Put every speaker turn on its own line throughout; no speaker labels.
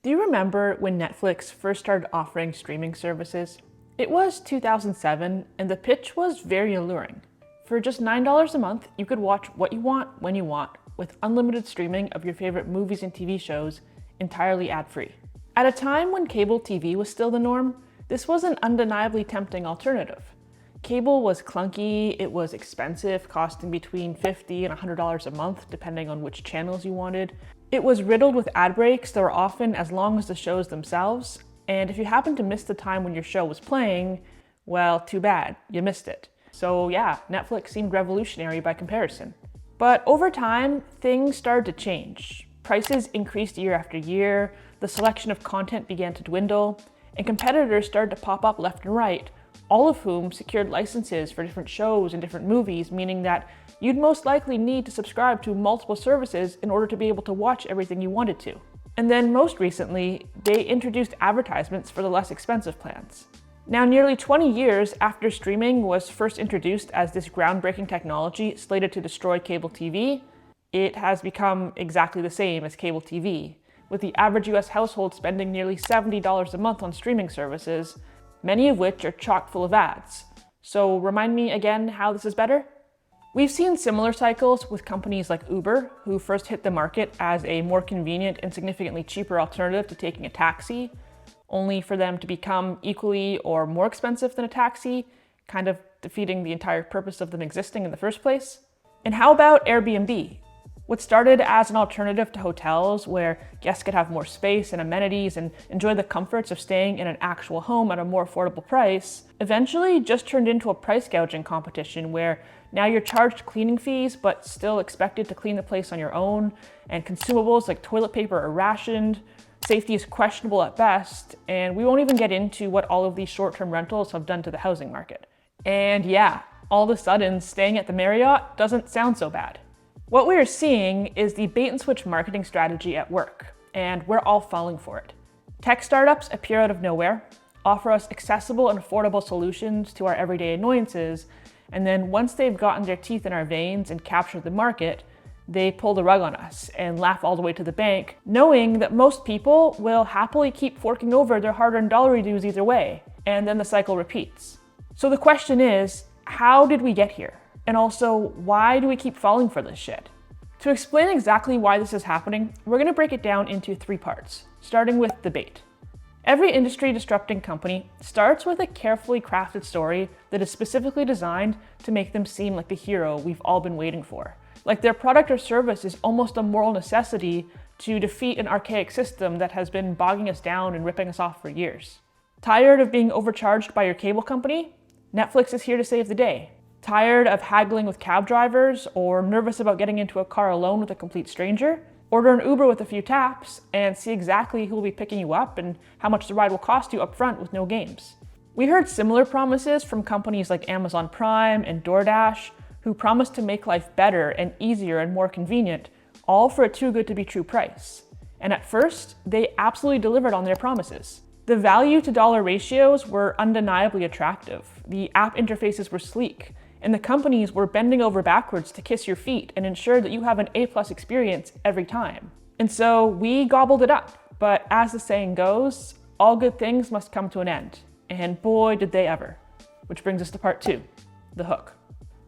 Do you remember when Netflix first started offering streaming services? It was 2007, and the pitch was very alluring. For just $9 a month, you could watch what you want, when you want, with unlimited streaming of your favorite movies and TV shows, entirely ad-free. At a time when cable TV was still the norm, this was an undeniably tempting alternative. Cable was clunky, it was expensive, costing between $50 and $100 a month, depending on which channels you wanted. It was riddled with ad breaks that were often as long as the shows themselves, and if you happened to miss the time when your show was playing, well, too bad, you missed it. So yeah, Netflix seemed revolutionary by comparison. But over time, things started to change. Prices increased year after year, the selection of content began to dwindle, and competitors started to pop up left and right, all of whom secured licenses for different shows and different movies, meaning that you'd most likely need to subscribe to multiple services in order to be able to watch everything you wanted to. And then most recently, they introduced advertisements for the less expensive plans. Now, nearly 20 years after streaming was first introduced as this groundbreaking technology slated to destroy cable TV, it has become exactly the same as cable TV, with the average US household spending nearly $70 a month on streaming services, many of which are chock full of ads. So remind me again how this is better? We've seen similar cycles with companies like Uber, who first hit the market as a more convenient and significantly cheaper alternative to taking a taxi, only for them to become equally or more expensive than a taxi, kind of defeating the entire purpose of them existing in the first place. And how about Airbnb? What started as an alternative to hotels where guests could have more space and amenities and enjoy the comforts of staying in an actual home at a more affordable price, eventually just turned into a price gouging competition where now you're charged cleaning fees but still expected to clean the place on your own, and consumables like toilet paper are rationed, safety is questionable at best, and we won't even get into what all of these short-term rentals have done to the housing market. And yeah, all of a sudden, staying at the Marriott doesn't sound so bad. What we are seeing is the bait-and-switch marketing strategy at work, and we're all falling for it. Tech startups appear out of nowhere, offer us accessible and affordable solutions to our everyday annoyances, and then once they've gotten their teeth in our veins and captured the market, they pull the rug on us and laugh all the way to the bank, knowing that most people will happily keep forking over their hard-earned dollar dues either way, and then the cycle repeats. So the question is, how did we get here? And also, why do we keep falling for this shit? To explain exactly why this is happening, we're going to break it down into 3 parts, starting with the bait. Every industry disrupting company starts with a carefully crafted story that is specifically designed to make them seem like the hero we've all been waiting for. Like their product or service is almost a moral necessity to defeat an archaic system that has been bogging us down and ripping us off for years. Tired of being overcharged by your cable company? Netflix is here to save the day. Tired of haggling with cab drivers or nervous about getting into a car alone with a complete stranger? Order an Uber with a few taps and see exactly who will be picking you up and how much the ride will cost you up front with no games. We heard similar promises from companies like Amazon Prime and DoorDash, who promised to make life better and easier and more convenient, all for a too good to be true price. And at first, they absolutely delivered on their promises. The value to dollar ratios were undeniably attractive. The app interfaces were sleek, and the companies were bending over backwards to kiss your feet and ensure that you have an A+ experience every time. And so we gobbled it up, but as the saying goes, all good things must come to an end. And boy, did they ever. Which brings us to part 2, the hook.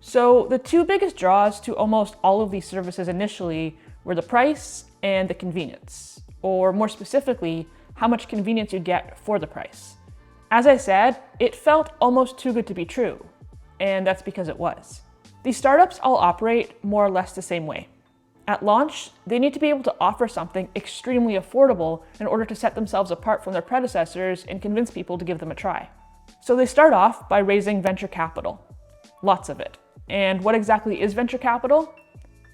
So the 2 biggest draws to almost all of these services initially were the price and the convenience, or more specifically, how much convenience you'd get for the price. As I said, it felt almost too good to be true. And that's because it was. These startups all operate more or less the same way. At launch, they need to be able to offer something extremely affordable in order to set themselves apart from their predecessors and convince people to give them a try. So they start off by raising venture capital. Lots of it. And what exactly is venture capital?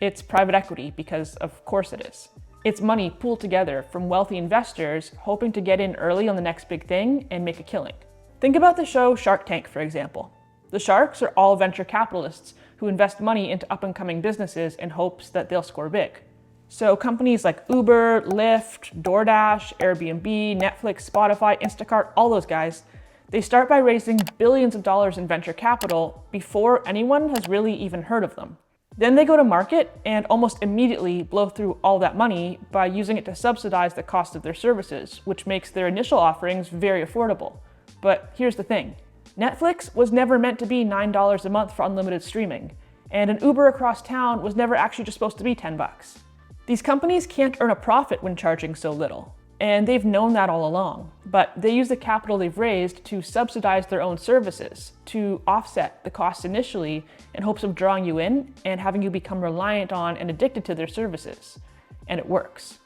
It's private equity, because of course it is. It's money pooled together from wealthy investors hoping to get in early on the next big thing and make a killing. Think about the show Shark Tank, for example. The sharks are all venture capitalists who invest money into up-and-coming businesses in hopes that they'll score big. So companies like Uber, Lyft, DoorDash, Airbnb, Netflix, Spotify, Instacart, all those guys, they start by raising billions of dollars in venture capital before anyone has really even heard of them. Then they go to market and almost immediately blow through all that money by using it to subsidize the cost of their services, which makes their initial offerings very affordable. But here's the thing. Netflix was never meant to be $9 a month for unlimited streaming, and an Uber across town was never actually just supposed to be 10 bucks. These companies can't earn a profit when charging so little, and they've known that all along, but they use the capital they've raised to subsidize their own services, to offset the costs initially in hopes of drawing you in and having you become reliant on and addicted to their services. And it works.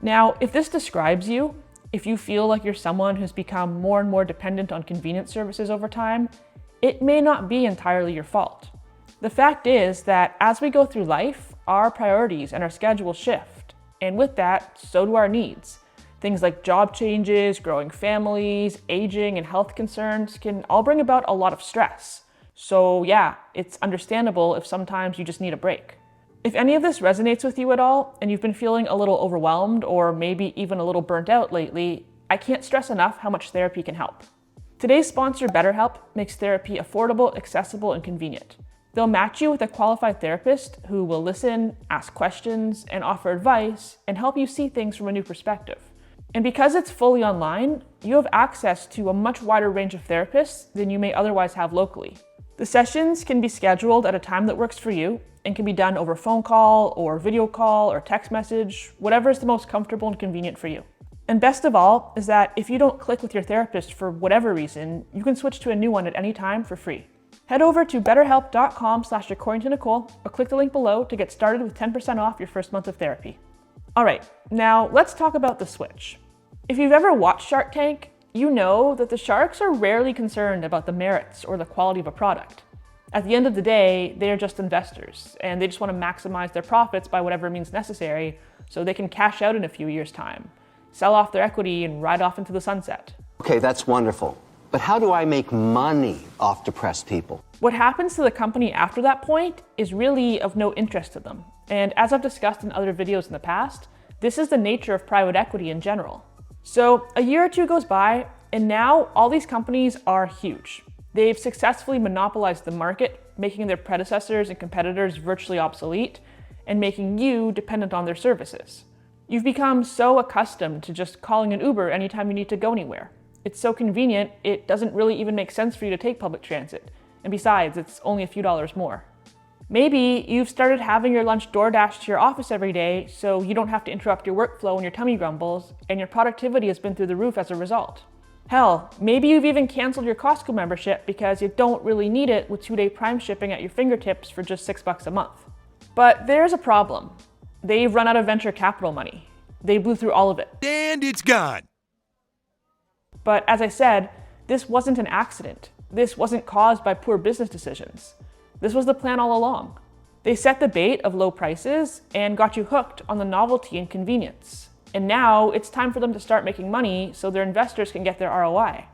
Now, if this describes you, if you feel like you're someone who's become more and more dependent on convenience services over time, it may not be entirely your fault. The fact is that as we go through life, our priorities and our schedules shift, and with that, so do our needs. Things like job changes, growing families, aging, and health concerns can all bring about a lot of stress. So yeah, it's understandable if sometimes you just need a break. If any of this resonates with you at all, and you've been feeling a little overwhelmed or maybe even a little burnt out lately, I can't stress enough how much therapy can help. Today's sponsor, BetterHelp, makes therapy affordable, accessible, and convenient. They'll match you with a qualified therapist who will listen, ask questions, and offer advice, and help you see things from a new perspective. And because it's fully online, you have access to a much wider range of therapists than you may otherwise have locally. The sessions can be scheduled at a time that works for you and can be done over phone call or video call or text message, whatever is the most comfortable and convenient for you. And best of all is that if you don't click with your therapist for whatever reason, you can switch to a new one at any time for free. Head over to betterhelp.com/accordingtonicole or click the link below to get started with 10% off your first month of therapy. All right, now let's talk about the switch. If you've ever watched Shark Tank, you know that the sharks are rarely concerned about the merits or the quality of a product. At the end of the day, they are just investors, and they just want to maximize their profits by whatever means necessary so they can cash out in a few years' time, sell off their equity, and ride off into the sunset.
Okay, that's wonderful. But how do I make money off depressed people?
What happens to the company after that point is really of no interest to them. And as I've discussed in other videos in the past, this is the nature of private equity in general. So a year or two goes by, and now all these companies are huge. They've successfully monopolized the market, making their predecessors and competitors virtually obsolete, and making you dependent on their services. You've become so accustomed to just calling an Uber anytime you need to go anywhere. It's so convenient, it doesn't really even make sense for you to take public transit. And besides, it's only a few dollars more. Maybe you've started having your lunch DoorDash to your office every day so you don't have to interrupt your workflow when your tummy grumbles, and your productivity has been through the roof as a result. Hell, maybe you've even canceled your Costco membership because you don't really need it with 2-day Prime shipping at your fingertips for just $6 a month. But there's a problem. They've run out of venture capital money. They blew through all of it.
And it's gone.
But as I said, this wasn't an accident. This wasn't caused by poor business decisions. This was the plan all along. They set the bait of low prices and got you hooked on the novelty and convenience. And now it's time for them to start making money so their investors can get their ROI.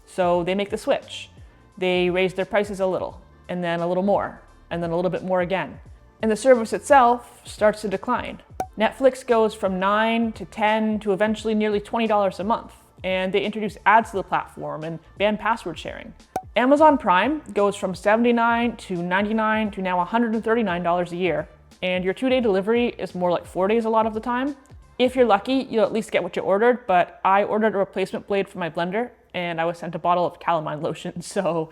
So they make the switch. They raise their prices a little, and then a little more, and then a little bit more again. And the service itself starts to decline. Netflix goes from $9 to $10 to eventually nearly $20 a month, and they introduce ads to the platform and ban password sharing. Amazon Prime goes from $79 to $99 to now $139 a year, and your 2-day delivery is more like 4 days a lot of the time. If you're lucky, you'll at least get what you ordered, but I ordered a replacement blade for my blender, and I was sent a bottle of calamine lotion, so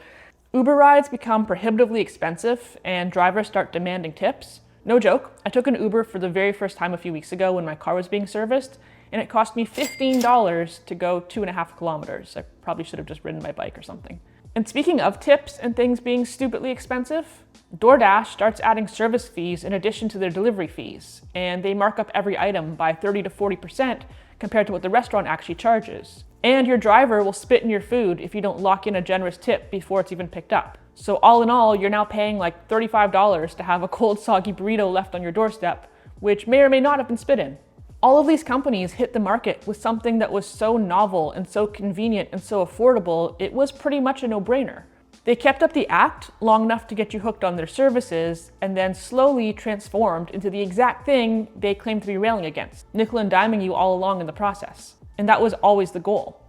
Uber rides become prohibitively expensive, and drivers start demanding tips. No joke, I took an Uber for the very first time a few weeks ago when my car was being serviced, and it cost me $15 to go 2.5 kilometers. I probably should have just ridden my bike or something. And speaking of tips and things being stupidly expensive, DoorDash starts adding service fees in addition to their delivery fees, and they mark up every item by 30 to 40% compared to what the restaurant actually charges. And your driver will spit in your food if you don't lock in a generous tip before it's even picked up. So all in all, you're now paying like $35 to have a cold, soggy burrito left on your doorstep, which may or may not have been spit in. All of these companies hit the market with something that was so novel and so convenient and so affordable, it was pretty much a no-brainer. They kept up the act long enough to get you hooked on their services, and then slowly transformed into the exact thing they claimed to be railing against, nickel and diming you all along in the process. And that was always the goal.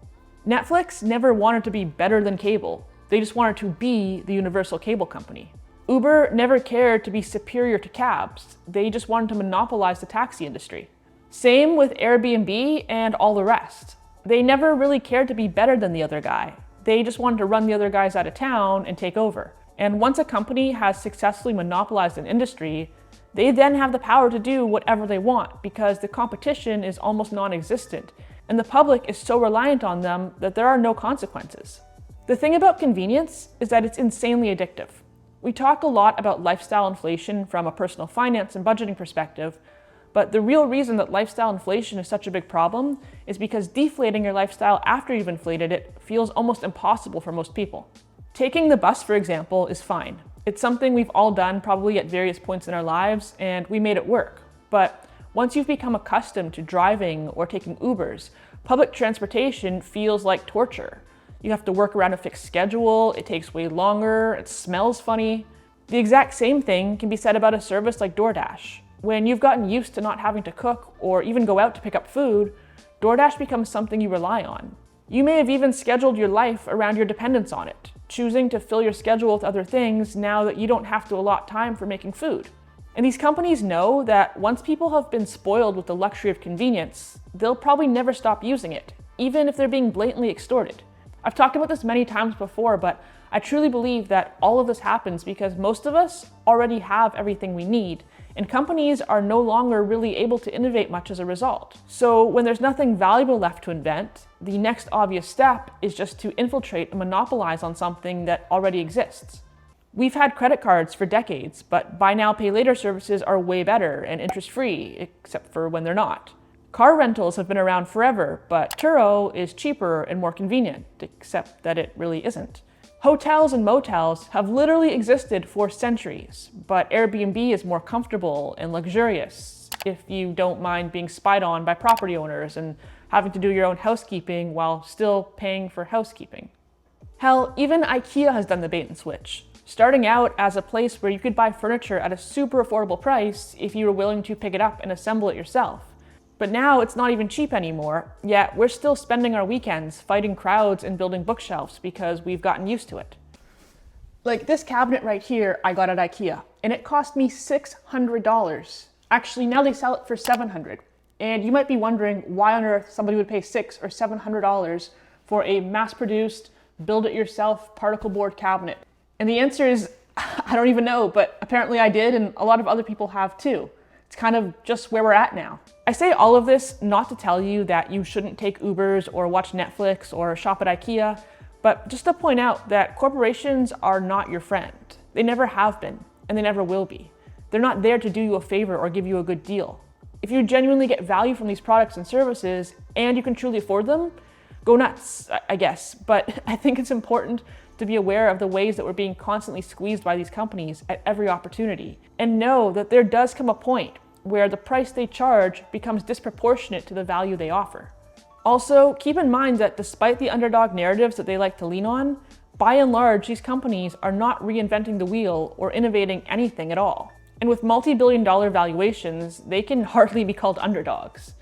Netflix never wanted to be better than cable. They just wanted to be the universal cable company. Uber never cared to be superior to cabs. They just wanted to monopolize the taxi industry. Same with Airbnb and all the rest. They never really cared to be better than the other guy. They just wanted to run the other guys out of town and take over. And once a company has successfully monopolized an industry, they then have the power to do whatever they want because the competition is almost non-existent, and the public is so reliant on them that there are no consequences. The thing about convenience is that it's insanely addictive. We talk a lot about lifestyle inflation from a personal finance and budgeting perspective, but the real reason that lifestyle inflation is such a big problem is because deflating your lifestyle after you've inflated it feels almost impossible for most people. Taking the bus, for example, is fine. It's something we've all done probably at various points in our lives, and we made it work. But once you've become accustomed to driving or taking Ubers, public transportation feels like torture. You have to work around a fixed schedule, it takes way longer, it smells funny. The exact same thing can be said about a service like DoorDash. When you've gotten used to not having to cook or even go out to pick up food, DoorDash becomes something you rely on. You may have even scheduled your life around your dependence on it, choosing to fill your schedule with other things now that you don't have to allot time for making food. And these companies know that once people have been spoiled with the luxury of convenience, they'll probably never stop using it, even if they're being blatantly extorted. I've talked about this many times before, but I truly believe that all of this happens because most of us already have everything we need, and companies are no longer really able to innovate much as a result. So when there's nothing valuable left to invent, the next obvious step is just to infiltrate and monopolize on something that already exists. We've had credit cards for decades, but buy now, pay later services are way better and interest-free, except for when they're not. Car rentals have been around forever, but Turo is cheaper and more convenient, except that it really isn't. Hotels and motels have literally existed for centuries, but Airbnb is more comfortable and luxurious if you don't mind being spied on by property owners and having to do your own housekeeping while still paying for housekeeping. Hell, even IKEA has done the bait and switch, starting out as a place where you could buy furniture at a super affordable price if you were willing to pick it up and assemble it yourself. But now it's not even cheap anymore, yet we're still spending our weekends fighting crowds and building bookshelves because we've gotten used to it. Like this cabinet right here I got at IKEA, and it cost me $600. Actually, now they sell it for $700. And you might be wondering why on earth somebody would pay $600 or $700 for a mass-produced, build-it-yourself particle board cabinet. And the answer is, I don't even know, but apparently I did, and a lot of other people have too. It's kind of just where we're at now. I say all of this not to tell you that you shouldn't take Ubers or watch Netflix or shop at IKEA, but just to point out that corporations are not your friend. They never have been, and they never will be. They're not there to do you a favor or give you a good deal. If you genuinely get value from these products and services, and you can truly afford them, go nuts, I guess. But I think it's important to be aware of the ways that we're being constantly squeezed by these companies at every opportunity, and know that there does come a point where the price they charge becomes disproportionate to the value they offer. Also, keep in mind that despite the underdog narratives that they like to lean on, by and large, these companies are not reinventing the wheel or innovating anything at all. And with multi-billion-dollar valuations, they can hardly be called underdogs.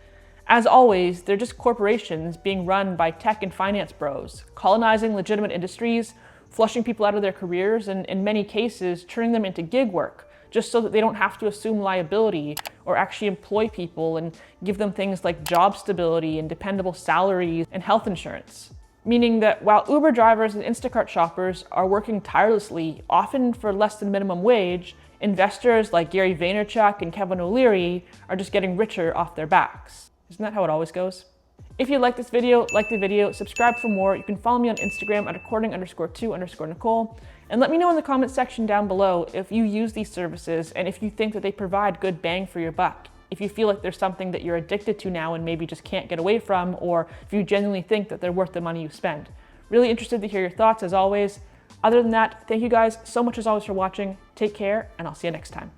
As always, they're just corporations being run by tech and finance bros, colonizing legitimate industries, flushing people out of their careers, and in many cases, turning them into gig work, just so that they don't have to assume liability or actually employ people and give them things like job stability and dependable salaries and health insurance. Meaning that while Uber drivers and Instacart shoppers are working tirelessly, often for less than minimum wage, investors like Gary Vaynerchuk and Kevin O'Leary are just getting richer off their backs. Isn't that how it always goes? If you like this video, like the video, subscribe for more. You can follow me on Instagram at according_to_Nicole. And let me know in the comment section down below if you use these services and if you think that they provide good bang for your buck. If you feel like there's something that you're addicted to now and maybe just can't get away from, or if you genuinely think that they're worth the money you spend. Really interested to hear your thoughts as always. Other than that, thank you guys so much as always for watching. Take care, and I'll see you next time.